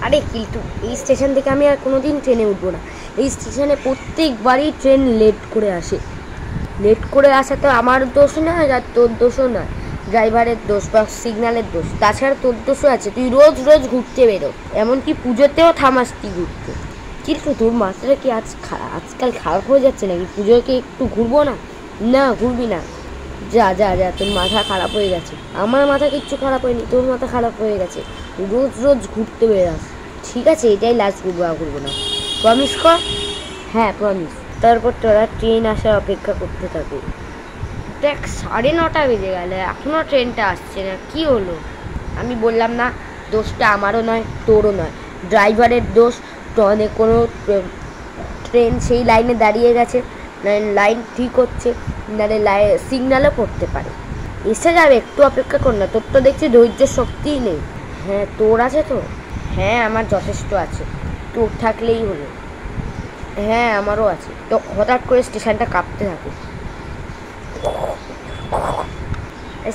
আরে কিন্তু এই স্টেশন থেকে আমি আর কোনোদিন ট্রেনে উঠবো না। এই স্টেশনে প্রত্যেকবারই ট্রেন লেট করে আসে। লেট করে আসা তো আমার দোষ নয় আর তোর দোষও নয়, ড্রাইভারের দোষ বা সিগন্যালের দোষ। তাছাড়া তোর দোষও আছে, তুই রোজ রোজ ঘুরতে বেরো, এমনকি পুজোতেও থামাস তুই ঘুরতে। কিন্তু তোর মাথাটা কি আজকাল খারাপ হয়ে যাচ্ছে নাকি? পুজোকে একটু ঘুরবো না? না ঘুরবি না, যা যা যা, তোর মাথা খারাপ হয়ে গেছে। আমার মাথা কিচ্ছু খারাপ হয়নি, তোর মাথা খারাপ হয়ে গেছে। রোজ রোজ ঘুরতে বেরাস। ঠিক আছে, এটাই লাস্ট ঘুরবো না, প্রমিস কর। হ্যাঁ প্রমিস। তারপর তোরা ট্রেন আসার অপেক্ষা করতে থাকো। দেখ 9:30 বেজে গেল, এখনও ট্রেনটা আসছে না, কি হলো? আমি বললাম না, দোষটা আমারও নয় তোরও নয়, ড্রাইভারের দোষ। অনেক কোনো ট্রেন সেই লাইনে দাঁড়িয়ে গেছে, লাইন ঠিক হচ্ছে, নাহলে সিগন্যালও পড়তে পারে। এসে যাবে, একটু অপেক্ষা কর না। তোর তো দেখছি ধৈর্য শক্তিই নেই। হ্যাঁ তোর আছে তো? হ্যাঁ আমার যথেষ্ট আছে, তোর থাকলেই হলো। হ্যাঁ আমারও আছে। তো হঠাৎ করে স্টেশনটা কাঁপতে থাকে।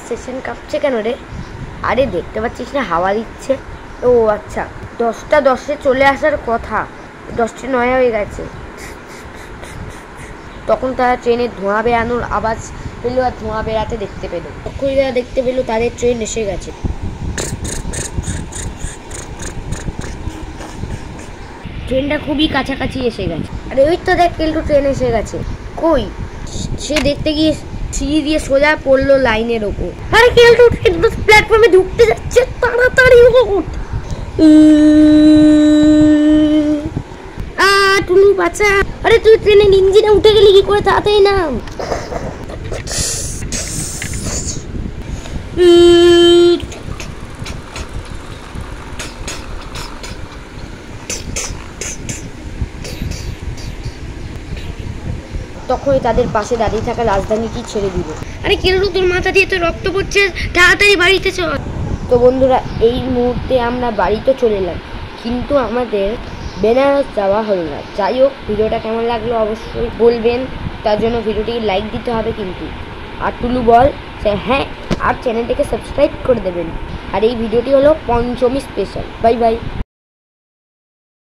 স্টেশন কাঁপছে কেন রে? আরে দেখতে পাচ্ছিস না, হাওয়া দিচ্ছে। ও আচ্ছা, 10:10 চলে আসার কথা, 10:09 হয়ে গেছে। তখন তারা ট্রেনের ধোঁয়া বেরানোর আওয়াজ পেল আর ধোঁয়া বেরাতে দেখতে পেল। তখনই তারা দেখতে পেল তাদের ট্রেন এসে গেছে। ট্রেনটা খুবই কাছাকাছি এসে গেছে। আরে ওই তো দেখ কেলটু, ট্রেন এসে গেছে। কই? সে দেখতে গিয়ে সিঁড়ি দিয়ে সোজা পড়লো লাইনের ওপর। আরে কেলটু, ট্রেন তো প্ল্যাটফর্মে ঢুকতে যাচ্ছে, তাড়াতাড়ি ওঠ। টুলু বাচ্চা, আরে তুই ট্রেনের ইঞ্জিনে উঠে গেলি কি করে? তাড়াতাড়ি নাম। তখনই তাদের পাশে দাঁড়িয়ে থাকা রাজধানীটি ছেড়ে দিল। আরে কেলটু, তোর মাথা দিয়ে তো রক্ত পড়ছে, তাড়াতাড়ি বাড়িতে চল। তো বন্ধুরা, এই মুহূর্তে আমরা বাড়িতে চলে এলাম, কিন্তু আমাদের বেনারস যাওয়া হলো না। যাই হোক, ভিডিওটা কেমন লাগলো অবশ্যই বলবেন, তার জন্য ভিডিওটিকে লাইক দিতে হবে কিন্তু। আর টুলু বল। হ্যাঁ, আর চ্যানেলটিকে সাবস্ক্রাইব করে দেবেন। আর এই ভিডিওটি হলো পঞ্চমী স্পেশাল। Bye bye.